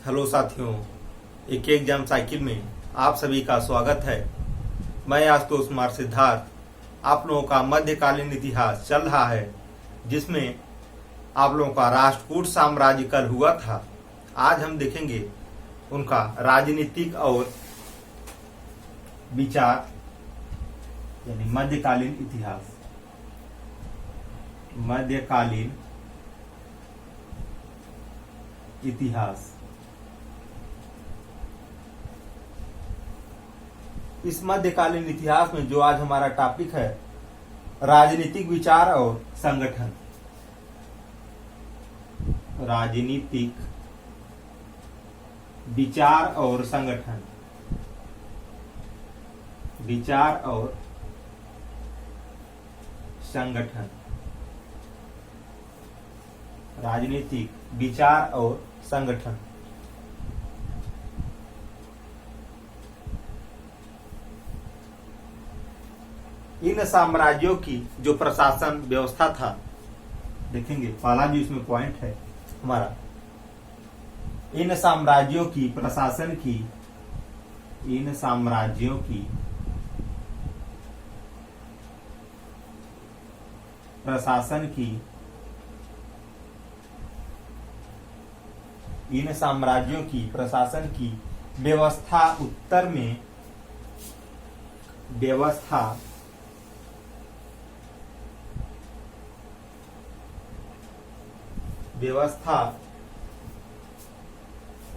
Hello साथियों, एक exam cycle में आप सभी का स्वागत है। मैं आशुतोष कुमार सिद्धार्थ। आप लोगों का मध्यकालीन इतिहास चल रहा है, जिसमें आप लोगों का राष्ट्रकूट साम्राज्य कल हुआ था। आज हम देखेंगे उनका राजनीतिक और विचार, यानी मध्यकालीन इतिहास। मध्यकालीन इतिहास। इस मध्यकालीन इतिहास में जो आज हमारा टॉपिक है, राजनीतिक विचार और संगठन। राजनीतिक विचार और संगठन। विचार और संगठन। राजनीतिक विचार और संगठन। इन साम्राज्यों की जो प्रशासन व्यवस्था था, देखेंगे पहला जो इसमें पॉइंट है हमारा, इन साम्राज्यों की प्रशासन की, इन साम्राज्यों की प्रशासन की, इन साम्राज्यों की प्रशासन की व्यवस्था उत्तर में व्यवस्था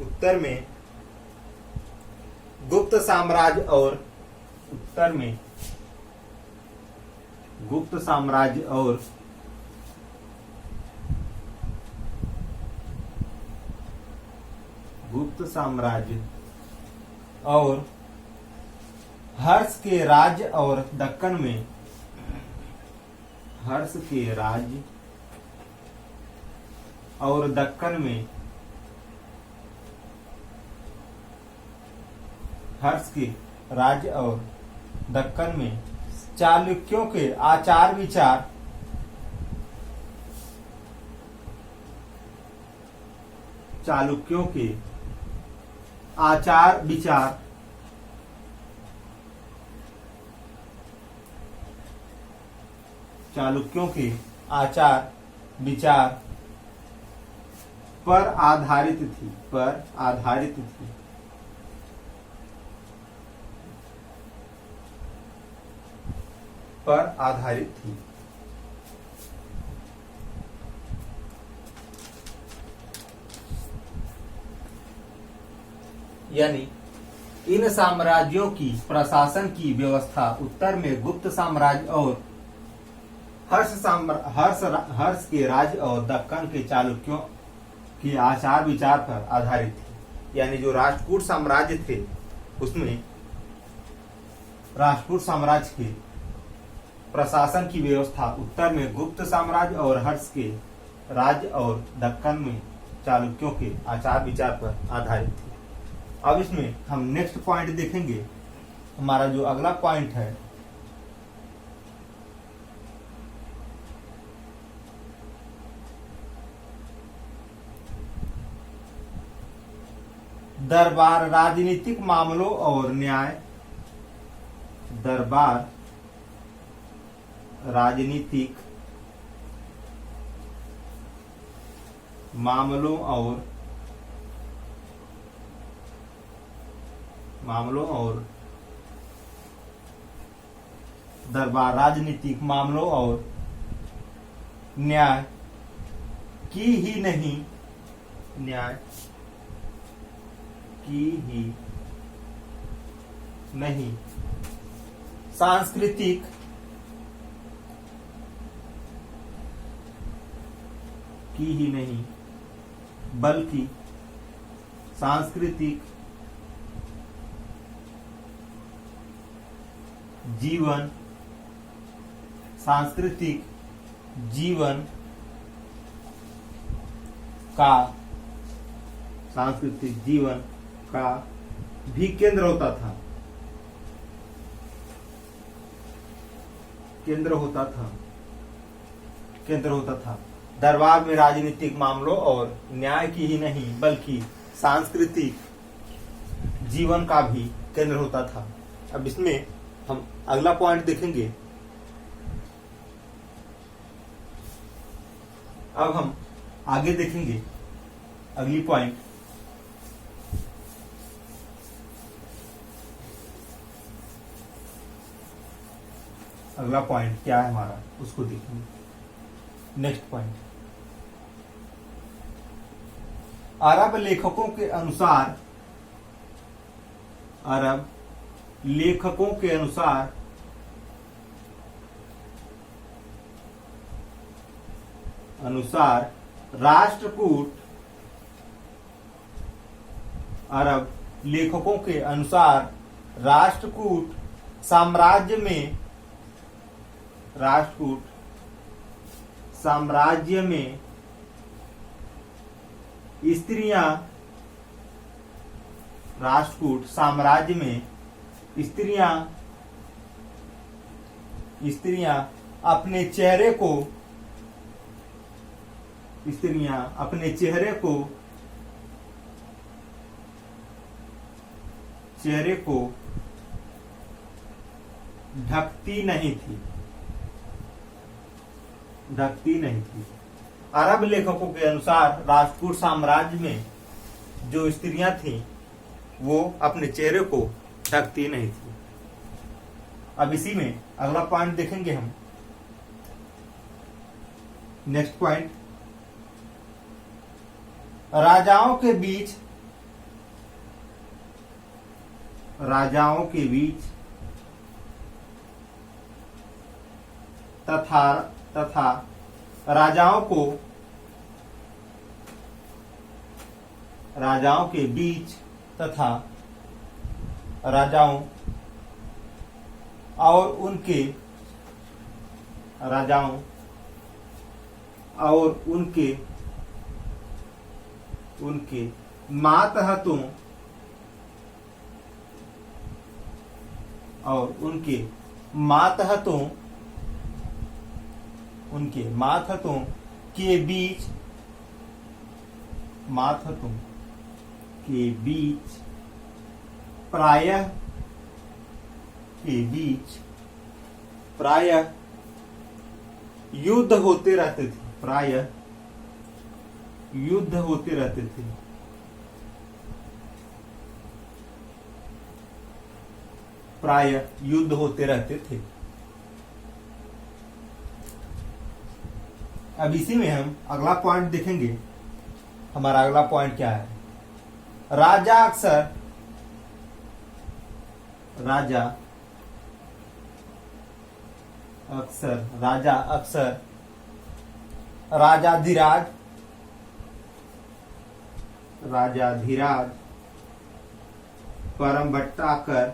उत्तर में गुप्त साम्राज्य और उत्तर में गुप्त साम्राज्य और हर्ष के राज्य और दक्कन में हर्ष के राज्य और दक्कन में हर्ष के राज्य और दक्कन में चालुक्यों के आचार विचार चालुक्यों के आचार विचार चालुक्यों के आचार विचार पर आधारित थी। पर आधारित थी। पर आधारित थी। यानी इन साम्राज्यों की प्रशासन की व्यवस्था उत्तर में गुप्त साम्राज्य और हर्ष के राज्य और दक्कन के चालुक्यों के आचार विचार पर आधारित थी। यानी जो राष्ट्रकूट साम्राज्य थे, उसमें राष्ट्रकूट साम्राज्य के प्रशासन की व्यवस्था उत्तर में गुप्त साम्राज्य और हर्ष के राज्य और दक्कन में चालुक्यों के आचार विचार पर आधारित थी। अब इसमें हम नेक्स्ट पॉइंट देखेंगे। हमारा जो अगला पॉइंट है, दरबार राजनीतिक मामलों और न्याय। दरबार राजनीतिक मामलों और दरबार राजनीतिक मामलों और न्याय की ही नहीं, न्याय की ही नहीं, सांस्कृतिक की ही नहीं, बल्कि सांस्कृतिक जीवन, सांस्कृतिक जीवन का, सांस्कृतिक जीवन का भी केंद्र होता था। केंद्र होता था। दरबार में राजनीतिक मामलों और न्याय की ही नहीं बल्कि सांस्कृतिक जीवन का भी केंद्र होता था। अब इसमें हम अगला पॉइंट देखेंगे। अब हम आगे देखेंगे अगली पॉइंट। अगला पॉइंट क्या है हमारा, उसको देखेंगे। नेक्स्ट पॉइंट, अरब लेखकों के अनुसार, अरब लेखकों के अनुसार राष्ट्रकूट, अरब लेखकों के अनुसार राष्ट्रकूट साम्राज्य में, राष्ट्रकूट साम्राज्य में स्त्रियां, राष्ट्रकूट साम्राज्य में स्त्रियां अपने चेहरे को ढकती नहीं थी। अरब लेखकों के अनुसार राष्ट्रकूट साम्राज्य में जो स्त्रियां थीं वो अपने चेहरे को ढकती नहीं थी। अब इसी में अगला पॉइंट देखेंगे हम। नेक्स्ट पॉइंट, राजाओं के बीच तथा राजाओं के बीच तथा राजाओं और उनके मातहतों के बीच प्रायः युद्ध होते रहते थे। अब इसी में हम अगला पॉइंट देखेंगे। हमारा अगला पॉइंट क्या है, राजा अक्सर राजाधिराज परमभट्टाकर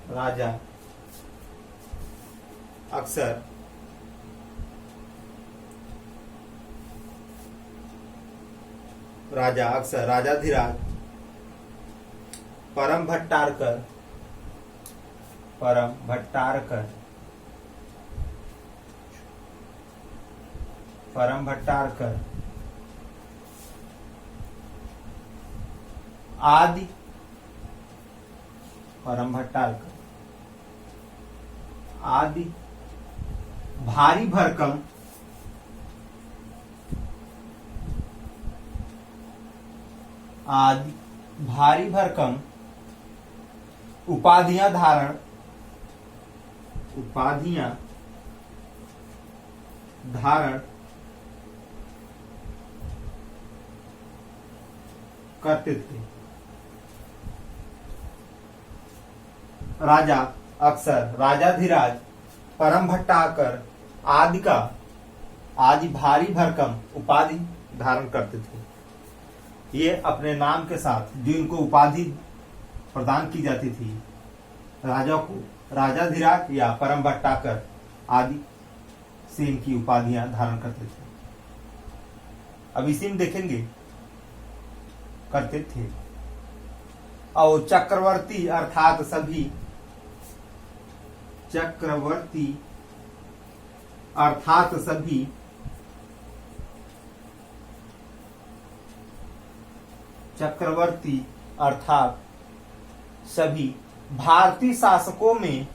राजाधिराज परम भट्टारकर आदि भारी भरकम उपाधियां धारण करते थे। राजा अक्सर राजाधिराज परम भट्टारकर आदि भारी भरकम उपाधि धारण करते थे। ये अपने नाम के साथ जो इनको उपाधि प्रदान की जाती थी राजा को, राजाधिराज या परम भट्टारकर आदि से इनकी उपाधियां धारण करते थे। अब इसी में देखेंगे करते थे। और चक्रवर्ती अर्थात सभी चक्रवर्ती अर्थात सभी भारतीय शासकों में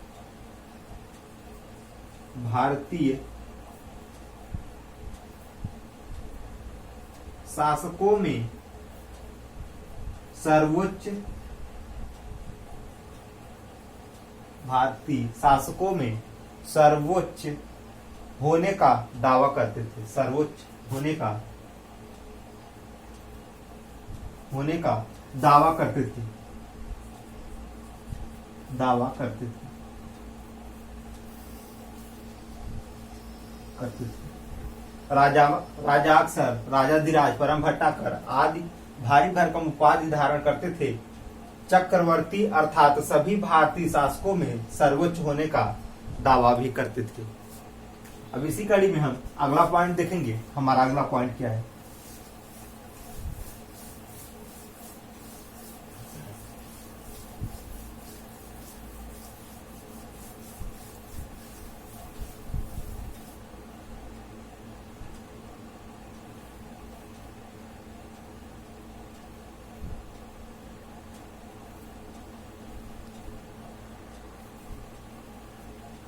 सर्वोच्च भारतीय शासकों में सर्वोच्च होने का दावा करते थे। सर्वोच्च होने का दावा करते थे। राजा अक्सर राजाधिराज, परम भट्टाकर आदि भारी भरकम उपाधि धारण करते थे। चक्रवर्ती अर्थात सभी भारतीय शासकों में सर्वोच्च होने का दावा भी करते थे। अब इसी कड़ी में हम अगला पॉइंट देखेंगे। हमारा अगला पॉइंट क्या है?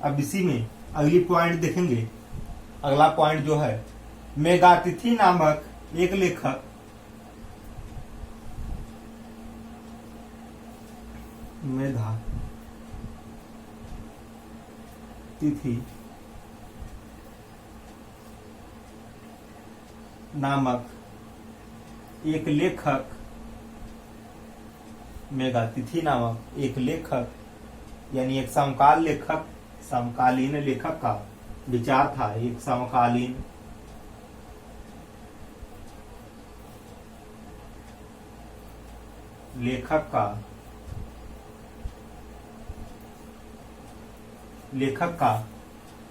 अब इसी में अगली पॉइंट देखेंगे। अगला पॉइंट जो है, मेघातिथि नामक एक लेखक मेघातिथि नामक एक लेखक यानी एक समकालीन लेखक का विचार था। एक समकालीन लेखक का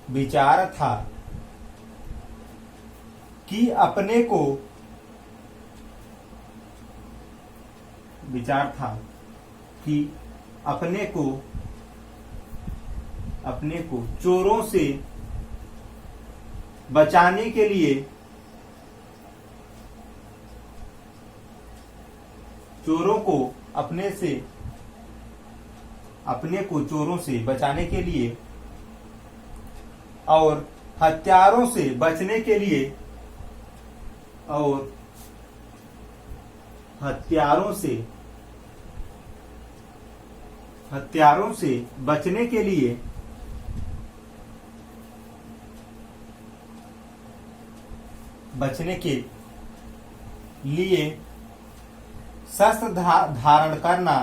विचार था कि अपने को चोरों से बचाने के लिए चोरों से बचाने के लिए और हत्यारों से बचने के लिए बचने के लिए शस्त्र धारण करना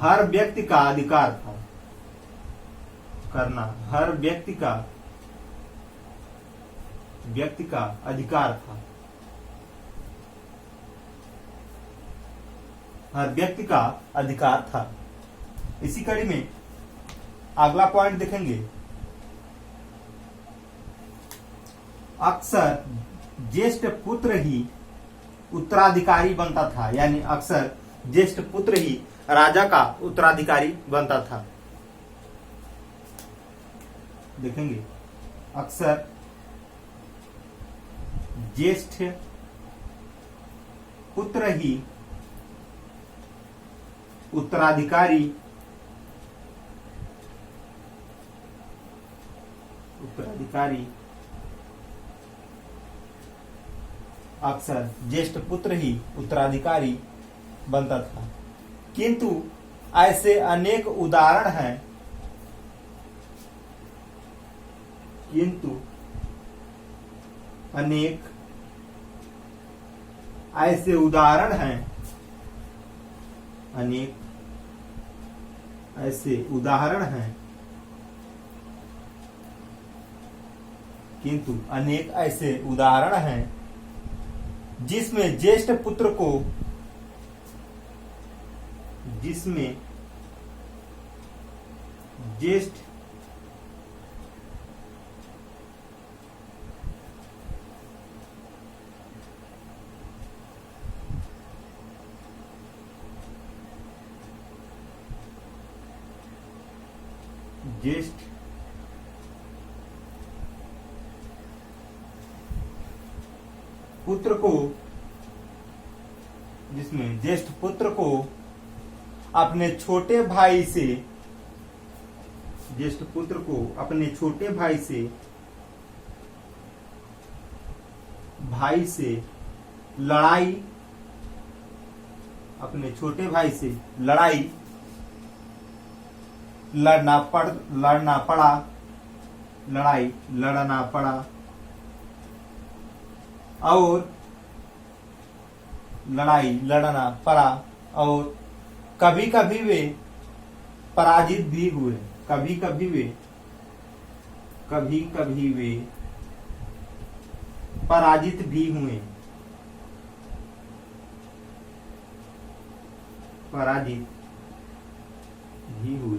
हर व्यक्ति का अधिकार था। हर व्यक्ति का अधिकार था। इसी कड़ी में अगला पॉइंट देखेंगे। अक्सर ज्येष्ठ पुत्र ही उत्तराधिकारी बनता था, यानी अक्सर ज्येष्ठ पुत्र ही राजा का उत्तराधिकारी बनता था। देखेंगे, अक्सर ज्येष्ठ पुत्र ही उत्तराधिकारी अक्सर ज्येष्ठ पुत्र ही उत्तराधिकारी बनता था। किंतु ऐसे अनेक उदाहरण हैं किंतु अनेक ऐसे उदाहरण हैं जिसमें ज्येष्ठ पुत्र को ज्येष्ठ पुत्र को, जिसमें ज्येष्ठ पुत्र को अपने छोटे भाई से, ज्येष्ठ पुत्र को अपने छोटे भाई से लड़ाई, अपने छोटे भाई से लड़ाई लड़ना पड़ा और लड़ाई लड़ना पड़ा और कभी कभी वे पराजित भी हुए, कभी कभी वे पराजित भी हुए, पराजित भी हुए।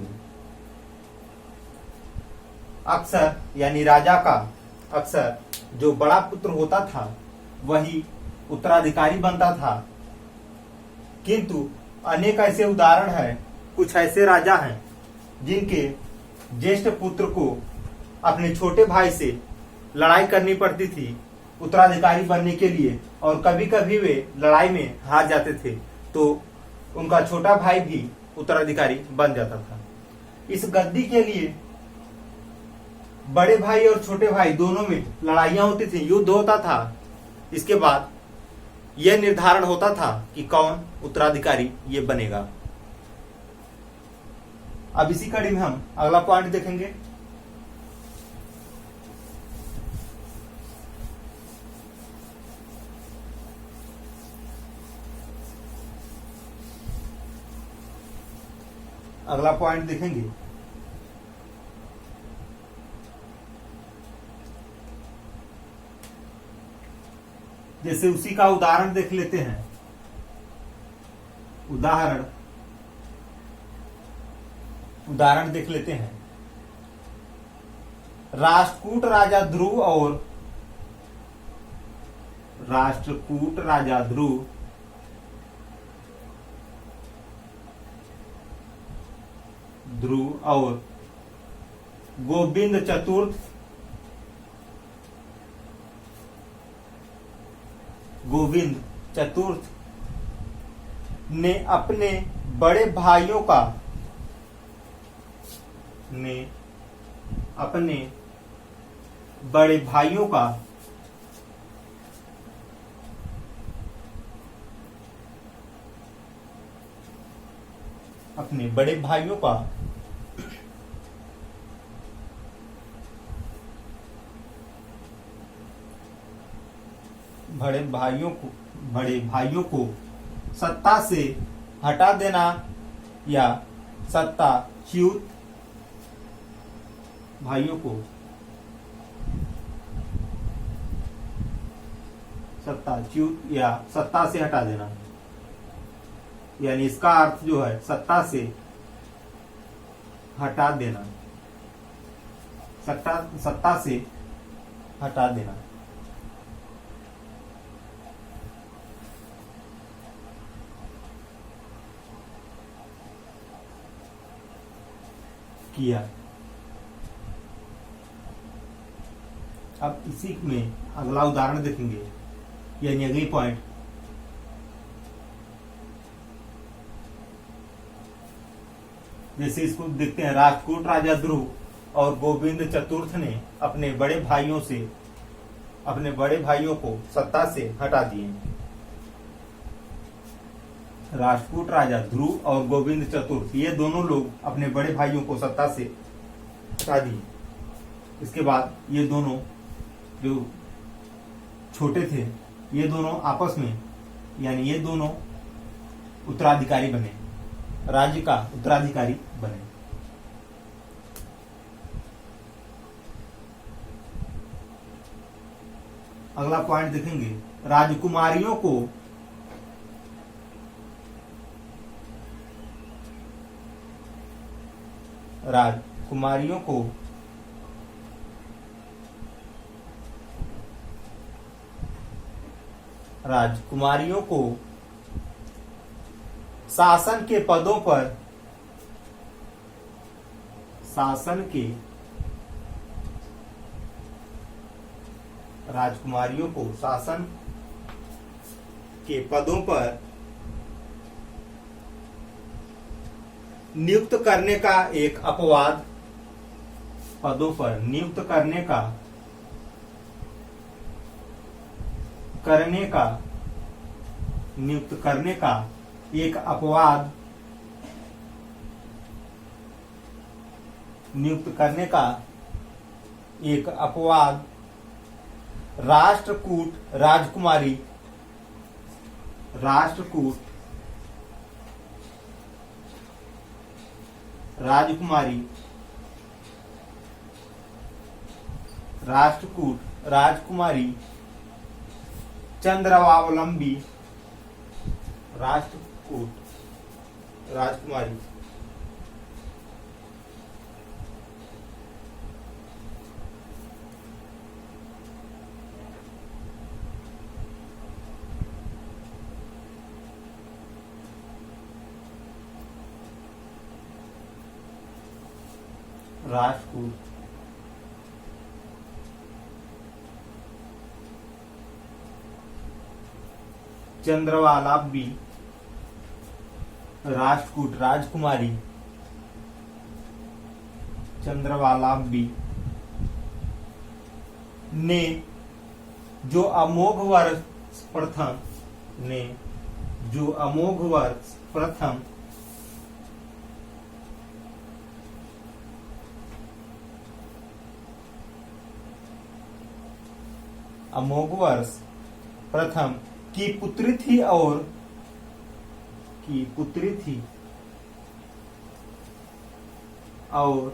अक्सर यानी राजा का अक्सर जो बड़ा पुत्र होता था वही उत्तराधिकारी बनता था, किंतु अनेक ऐसे उदाहरण हैं, कुछ ऐसे राजा हैं जिनके ज्येष्ठ पुत्र को अपने छोटे भाई से लड़ाई करनी पड़ती थी उत्तराधिकारी बनने के लिए, और कभी कभी वे लड़ाई में हार जाते थे तो उनका छोटा भाई भी उत्तराधिकारी बन जाता था। इस गद्दी के लिए बड़े भाई और छोटे भाई दोनों में लड़ाइयां होती थी, युद्ध होता था। इसके बाद यह निर्धारण होता था कि कौन उत्तराधिकारी ये बनेगा। अब इसी कड़ी में हम अगला पॉइंट देखेंगे। अगला पॉइंट देखेंगे जैसे उसी का उदाहरण देख लेते हैं। उदाहरण देख लेते हैं। राष्ट्रकूट राजा ध्रुव और गोविंद चतुर्थ ने अपने बड़े भाइयों का बड़े भाइयों को सत्ता से हटा देना या सत्ताच्युत भाइयों को सत्ताच्युत या सत्ता से हटा देना, यानी इसका अर्थ जो है सत्ता से हटा देना, सत्ता से हटा देना। किया। अब इसी में अगला उदाहरण देखेंगे, यानी अगली पॉइंट। जैसे इसको देखते हैं, राष्ट्रकूट राजा ध्रुव और गोविंद चतुर्थ ने अपने बड़े भाइयों को सत्ता से हटा दिए। राष्ट्रकूट राजा ध्रुव और गोविंद चतुर्थ ये दोनों लोग अपने बड़े भाइयों को सत्ता से हटा दिए। इसके बाद ये दोनों जो छोटे थे ये दोनों आपस में, यानी ये दोनों उत्तराधिकारी बने, राज्य का उत्तराधिकारी बने। अगला पॉइंट देखेंगे, राजकुमारियों को शासन शासन के राजकुमारियों को शासन के पदों पर नियुक्त करने का एक अपवाद, पदों पर नियुक्त करने का नियुक्त करने का एक अपवाद, नियुक्त करने का एक अपवाद राष्ट्रकूट राजकुमारी, राष्ट्रकूट राजकुमारी, राष्ट्रकूट राजकुमारी चंद्रावलंबी, राष्ट्रकूट राजकुमारी राष्ट्रकूट चंद्रवालाबी, राष्ट्रकूट राजकुमारी चंद्रवालाबी ने जो अमोघ वर्ष प्रथम ने जो अमोघ वर्ष प्रथम अमोघ वर्ष प्रथम की पुत्री थी और की पुत्री थी और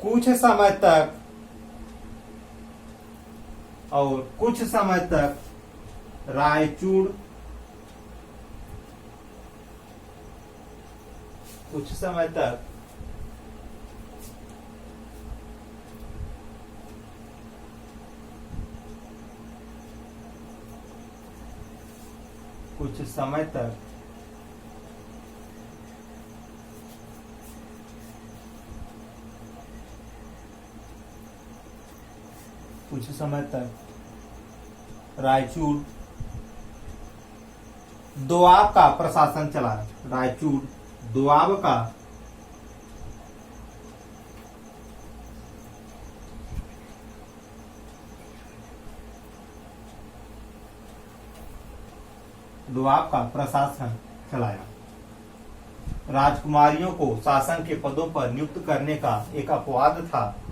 कुछ समय तक रायचूड़ कुछ समय तक कुछ समय तक रायचूड़ दोआब का प्रशासन चला। रायचूड़ दोआब का प्रशासन चलाया। राजकुमारियों को शासन के पदों पर नियुक्त करने का एक अपवाद था।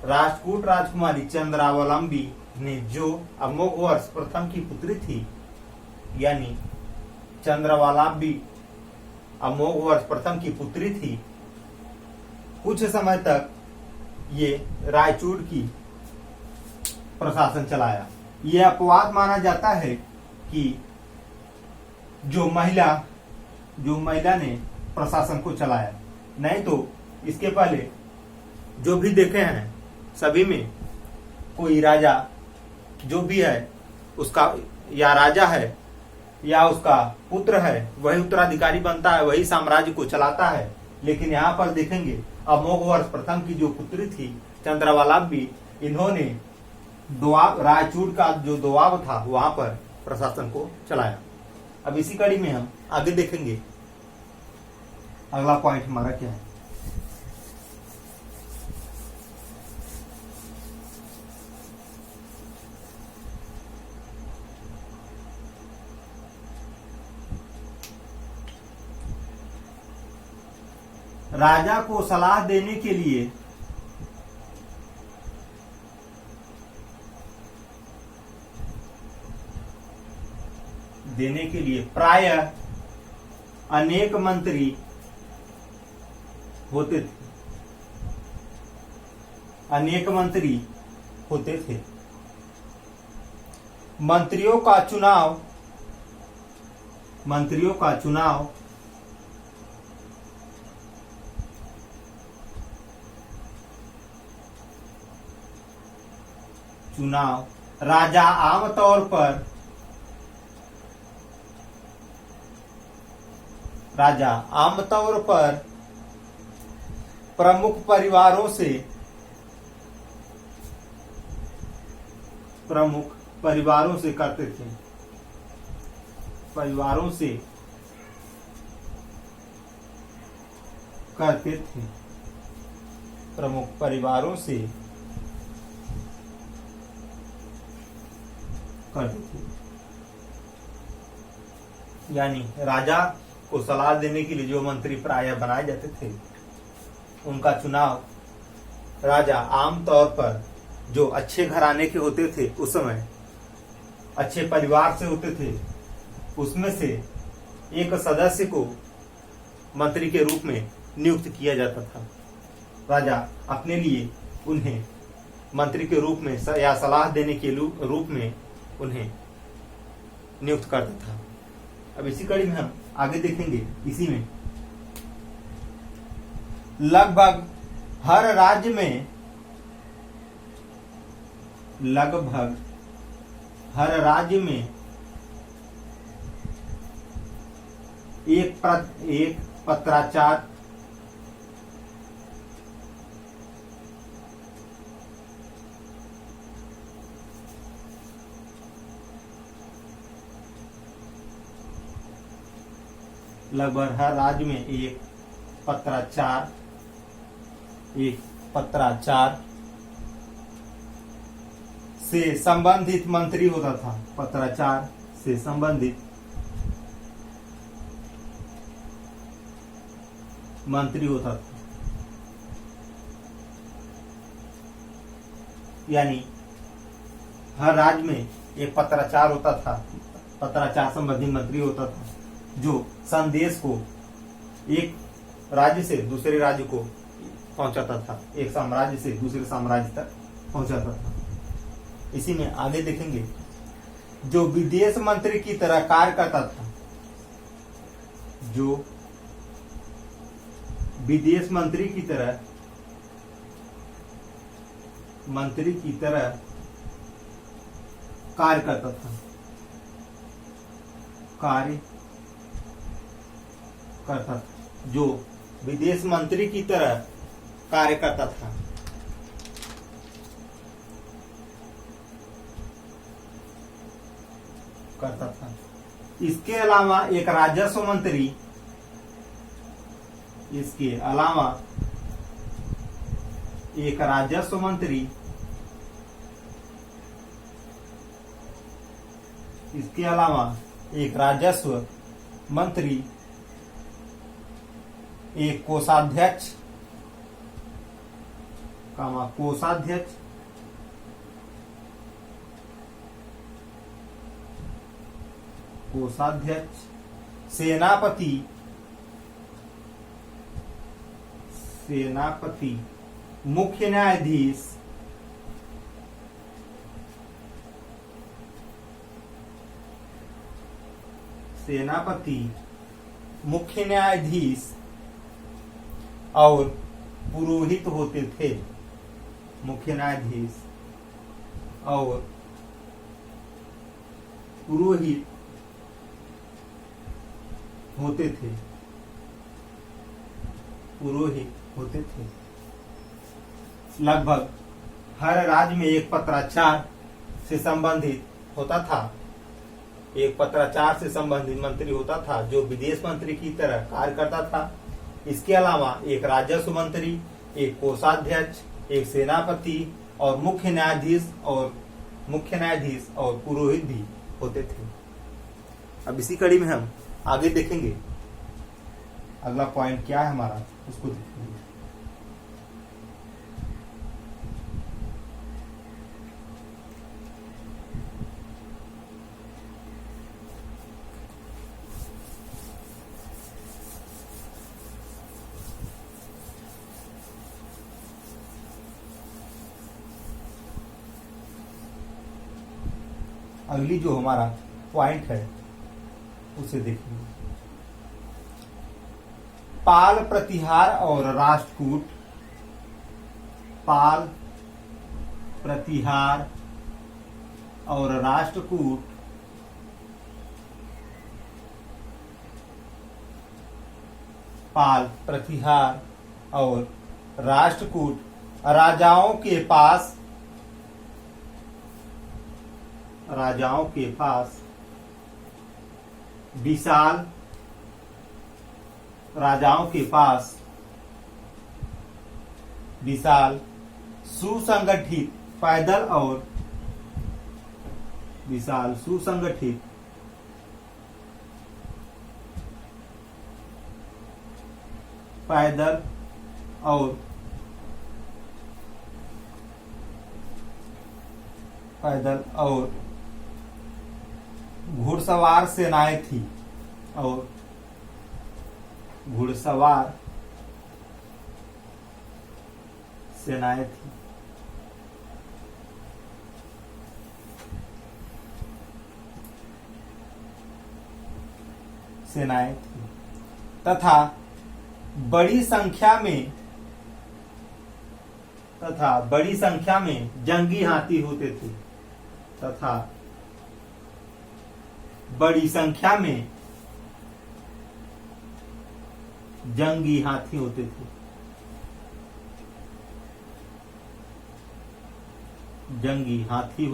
राष्ट्रकूट राजकुमारी चंद्रावलंबी ने जो अमोघ वर्ष प्रथम की पुत्री थी, यानी चंद्रावलंबी अमोघ वर्ष प्रथम की पुत्री थी, कुछ समय तक ये रायचूड़ की प्रशासन चलाया। यह अपवाद माना जाता है कि जो महिला ने प्रशासन को चलाया, नहीं तो इसके पहले जो भी देखे हैं सभी में कोई राजा जो भी है उसका या राजा है या उसका पुत्र है वही उत्तराधिकारी बनता है, वही साम्राज्य को चलाता है। लेकिन यहाँ पर देखेंगे अमोघ वर्ष प्रथम की जो पुत्री थी चंद्रावलंबी, इन्होंने दोआब रायचूड़ का जो दोआब था वहां पर प्रशासन को चलाया। अब इसी कड़ी में हम आगे देखेंगे अगला पॉइंट हमारा क्या है। राजा को सलाह देने के लिए प्रायः अनेक मंत्री होते थे। मंत्रियों का चुनाव राजा आमतौर पर राजा आमतौर पर प्रमुख परिवारों से करते थे। परिवारों से करते थे। प्रमुख परिवारों से करते थे। यानी राजा को सलाह देने के लिए जो मंत्री प्रायः बनाए जाते थे, उनका चुनाव राजा आमतौर पर जो अच्छे घराने के होते थे, उस समय अच्छे परिवार से होते थे, उसमें से एक सदस्य को मंत्री के रूप में नियुक्त किया जाता था। राजा अपने लिए उन्हें मंत्री के रूप में या सलाह देने के रूप में उन्हें नियुक्त करता था। अब इसी कड़ी में हम आगे देखेंगे। इसी में लगभग हर राज्य में एक पत्राचार लगभग हर राज्य में एक पत्राचार से संबंधित मंत्री होता था। पत्राचार से संबंधित मंत्री होता था। यानी हर राज्य में एक पत्राचार होता था। पत्राचार संबंधी मंत्री होता था जो संदेश को एक राज्य से दूसरे राज्य को पहुंचाता था, एक साम्राज्य से दूसरे साम्राज्य तक पहुंचाता था। इसी में आगे देखेंगे, जो विदेश मंत्री की तरह कार्य करता था, जो विदेश मंत्री की तरह कार्य करता था, जो विदेश मंत्री की तरह कार्य करता था। इसके अलावा एक राजस्व मंत्री इसके अलावा एक राजस्व मंत्री एक कोषाध्यक्ष सेनापति मुख्य न्यायाधीश और पुरोहित होते थे। मुख्य न्यायाधीश और पुरोहित होते थे। लगभग हर राज्य में एक पत्राचार से संबंधित होता था। एक पत्राचार से संबंधित मंत्री होता था जो विदेश मंत्री की तरह कार्य करता था। इसके अलावा एक राजस्व मंत्री, एक कोषाध्यक्ष, एक सेनापति और मुख्य न्यायाधीश और पुरोहित भी होते थे। अब इसी कड़ी में हम आगे देखेंगे। अगला पॉइंट क्या है हमारा, उसको देखेंगे। अगली जो हमारा पॉइंट है उसे देखेंगे। पाल प्रतिहार और राष्ट्रकूट। पाल प्रतिहार और राष्ट्रकूट पाल, प्रतिहार और राष्ट्रकूट राजाओं के पास विशाल सुसंगठित पैदल और पैदल और घुड़सवार सेनाएं थी तथा बड़ी संख्या में जंगी हाथी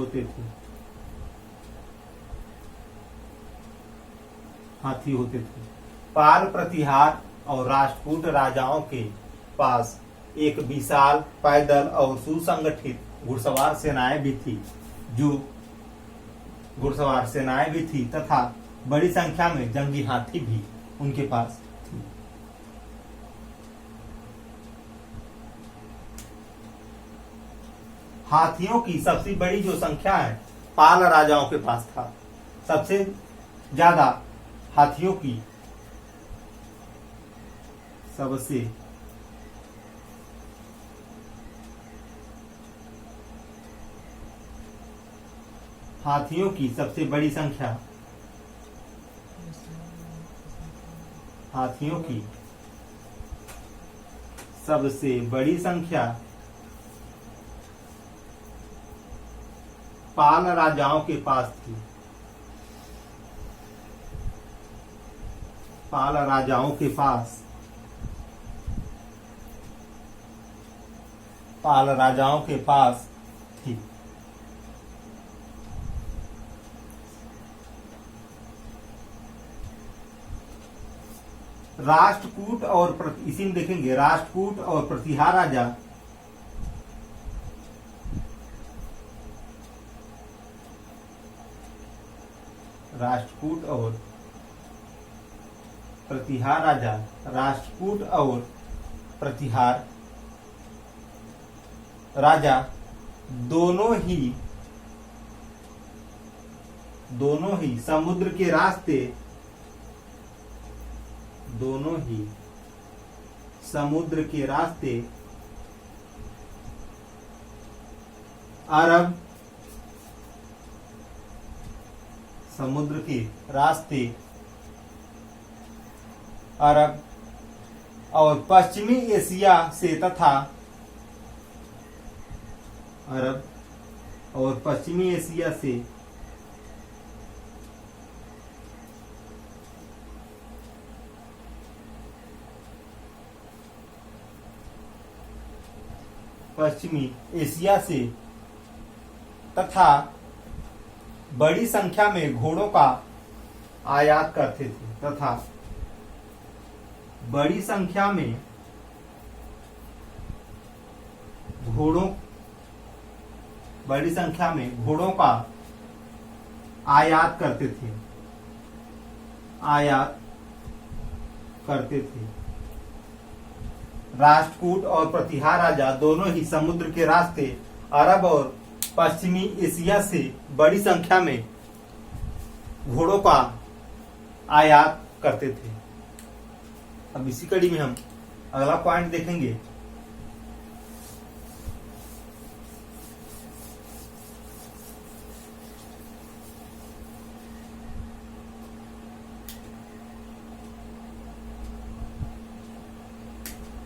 होते थे पाल, प्रतिहार और राष्ट्रकूट राजाओं के पास एक विशाल पैदल और सुसंगठित घुड़सवार सेनाएं भी थी तथा बड़ी संख्या में जंगी हाथी भी उनके पास थी। हाथियों की सबसे बड़ी जो संख्या है पाल राजाओं के पास था। सबसे ज्यादा हाथियों की सबसे बड़ी संख्या पाल राजाओं के पास थी। राष्ट्रकूट और इसी में देखेंगे राष्ट्रकूट और प्रतिहार राजा दोनों ही समुद्र के रास्ते अरब और पश्चिमी एशिया से तथा बड़ी संख्या में घोड़ों का आयात करते थे बड़ी संख्या में घोड़ों का आयात करते थे। राष्ट्रकूट और प्रतिहार राजा दोनों ही समुद्र के रास्ते अरब और पश्चिमी एशिया से बड़ी संख्या में घोड़ों का आयात करते थे। अब इसी कड़ी में हम अगला पॉइंट देखेंगे।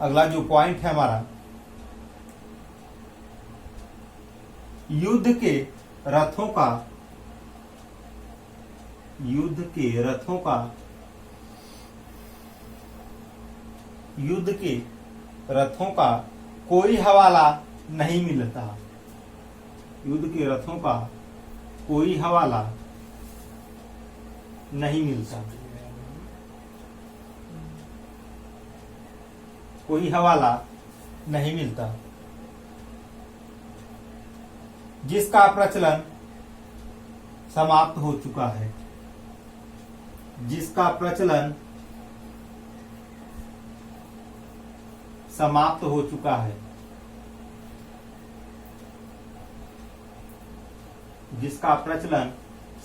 अगला जो पॉइंट है हमारा, युद्ध के रथों का युद्ध के रथों का कोई हवाला नहीं मिलता। युद्ध के रथों का कोई हवाला नहीं मिलता। कोई हवाला नहीं मिलता। जिसका प्रचलन समाप्त हो चुका है। जिसका प्रचलन समाप्त हो चुका है। जिसका प्रचलन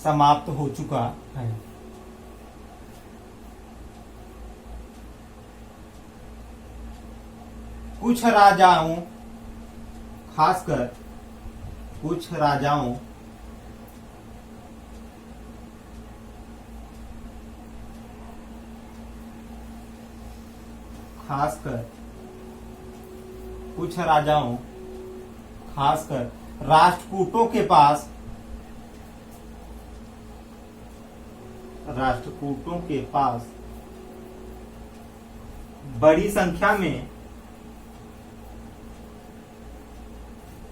समाप्त हो चुका है। कुछ राजाओं, खासकर कुछ राजाओं खासकर राष्ट्रकूटों के पास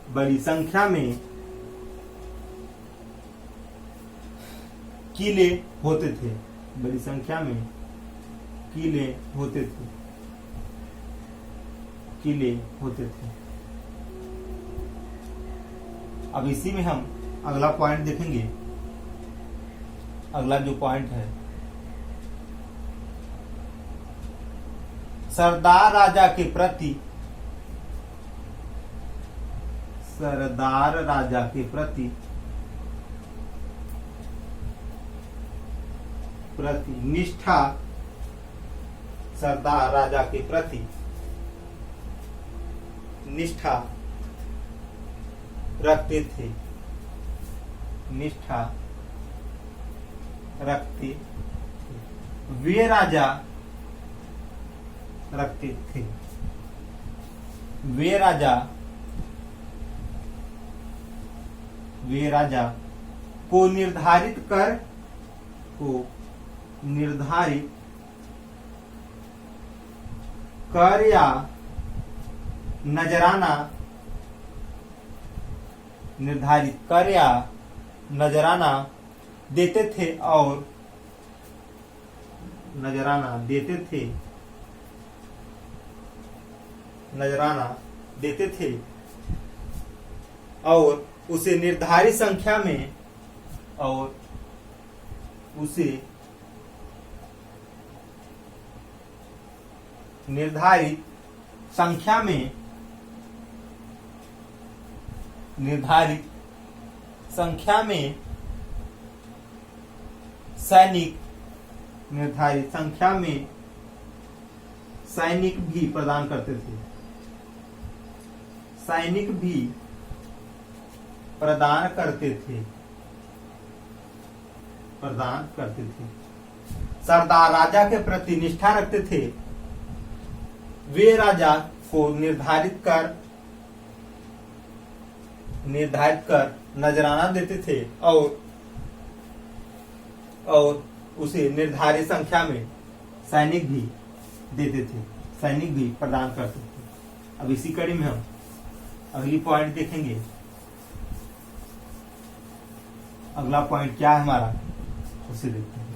बड़ी संख्या में किले होते थे। बड़ी संख्या में किले होते थे। अब इसी में हम अगला पॉइंट देखेंगे। अगला जो पॉइंट है, सरदार राजा के प्रति निष्ठा, सरदार राजा के प्रति निष्ठा रखते थे। वे राजा रखते थे। वे राजा को निर्धारित कर या नजराना देते थे और उसे निर्धारित संख्या में सैनिक भी प्रदान करते थे। सरदार राजा के प्रति निष्ठा रखते थे। वे राजा को निर्धारित कर नजराना देते थे और उसे निर्धारित संख्या में सैनिक भी प्रदान करते थे। अब इसी कड़ी में हम अगली पॉइंट देखेंगे। अगला पॉइंट क्या है हमारा, उसे देखते हैं।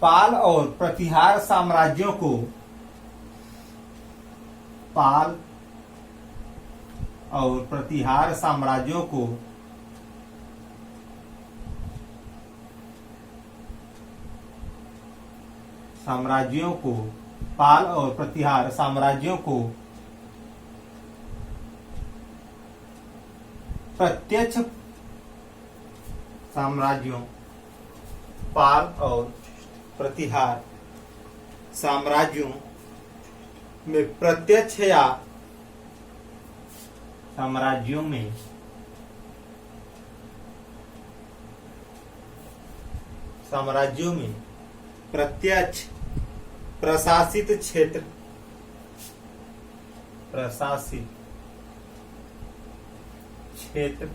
पाल और प्रतिहार साम्राज्यों को प्रत्यक्ष पाल और प्रतिहार साम्राज्यों में प्रत्यक्ष या साम्राज्यों में प्रत्यक्ष प्रशासित क्षेत्र, प्रशासित क्षेत्र,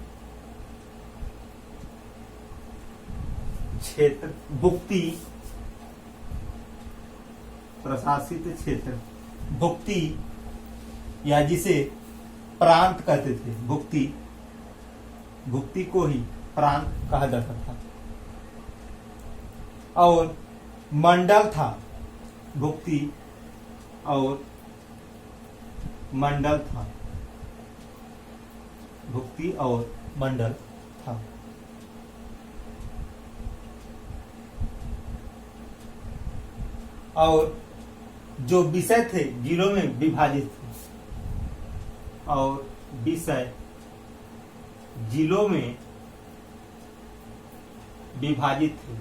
क्षेत्र भुक्ति, प्रशासित क्षेत्र भुक्ति या जिसे प्रांत कहते थे, भुक्ति, भुक्ति को ही प्रांत कहा जाता था। और मंडल था, भुक्ति और मंडल था, भुक्ति और मंडल था। और जो विषय थे जिलों में विभाजित थे, और विषय जिलों में विभाजित थे,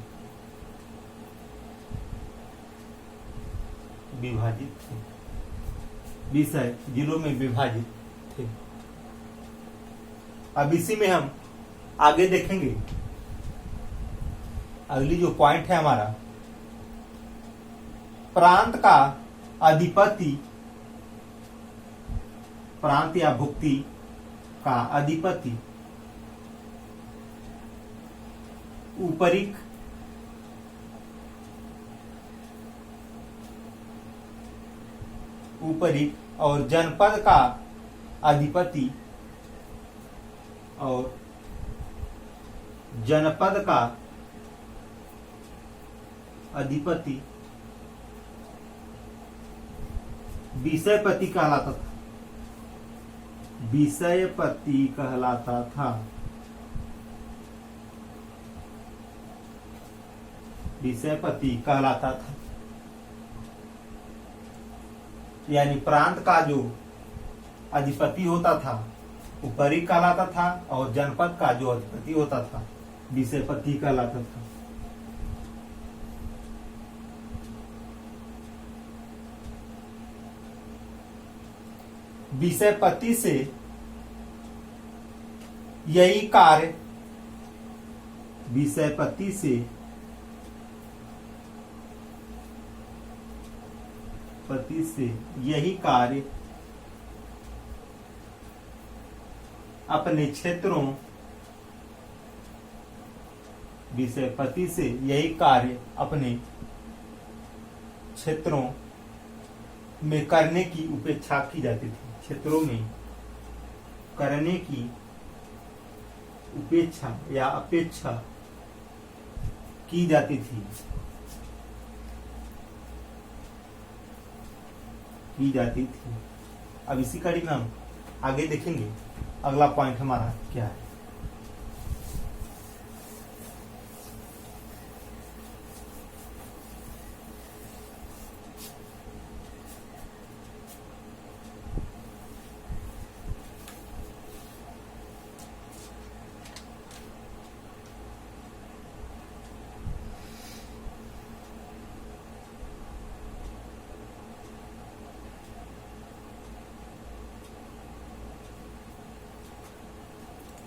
विभाजित थे, विषय जिलों में विभाजित थे। अब इसी में हम आगे देखेंगे, अगली जो पॉइंट है हमारा, प्रांत का अधिपति, प्रांत या भुक्ति का अधिपति ऊपरिक, ऊपरिक और जनपद का अधिपति, और जनपद का अधिपति विषयपति कहलाता था, विषयपति कहलाता था, विषयपति कहलाता था। यानी प्रांत का जो अधिपति होता था ऊपरी कहलाता था, और जनपद का जो अधिपति होता था विषयपति कहलाता था। विषयपति से यही कार्य, विषयपति से पति से यही कार्य अपने क्षेत्रों, विषयपति से यही कार्य अपने क्षेत्रों में करने की उपेक्षा की जाती थी, क्षेत्रों में करने की उपेक्षा या अपेक्षा की जाती थी, की जाती थी। अब इसी कड़ी में हम आगे देखेंगे अगला पॉइंट हमारा क्या है।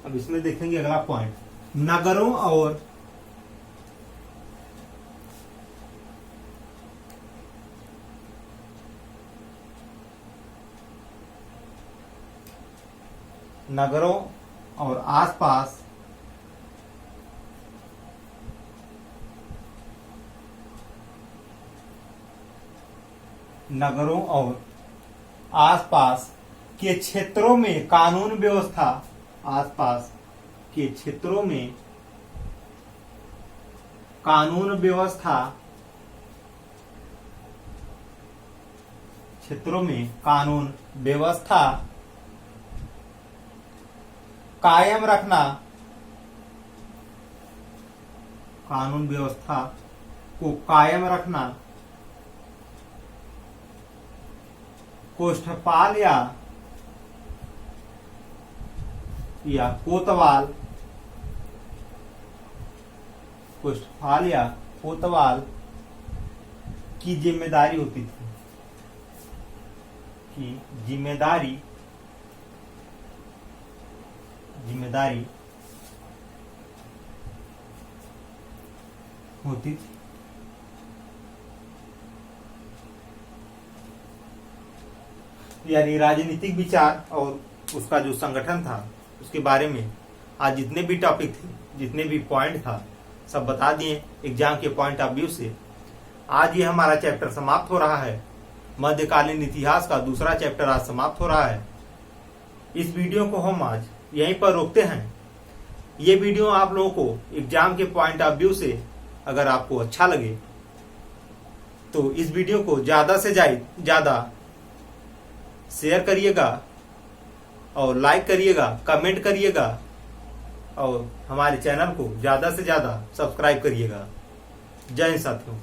अब इसमें देखेंगे अगला पॉइंट, नगरों और नगरों और आसपास नगरों और आसपास के क्षेत्रों में कानून व्यवस्था, आसपास के क्षेत्रों में कानून व्यवस्था, क्षेत्रों में कानून व्यवस्था कायम रखना, कानून व्यवस्था को कायम रखना कोष्ठपाल या कोतवाल, कोष्ठपाल या कोतवाल की जिम्मेदारी होती थी, की जिम्मेदारी होती थी। यानी राजनीतिक विचार और उसका जो संगठन था उसके बारे में आज जितने भी टॉपिक थे, जितने भी पॉइंट था, सब बता दिए एग्जाम के पॉइंट ऑफ व्यू से। आज ये हमारा चैप्टर समाप्त हो रहा है। मध्यकालीन इतिहास का दूसरा चैप्टर आज समाप्त हो रहा है। इस वीडियो को हम आज यहीं पर रोकते हैं। ये वीडियो आप लोगों को एग्जाम के पॉइंट ऑफ व्यू से अगर आपको अच्छा लगे तो इस वीडियो को ज्यादा से ज्यादा शेयर करिएगा और लाइक करिएगा, कमेंट करिएगा और हमारे चैनल को ज्यादा से ज्यादा सब्सक्राइब करिएगा। जय हिंद साथियों।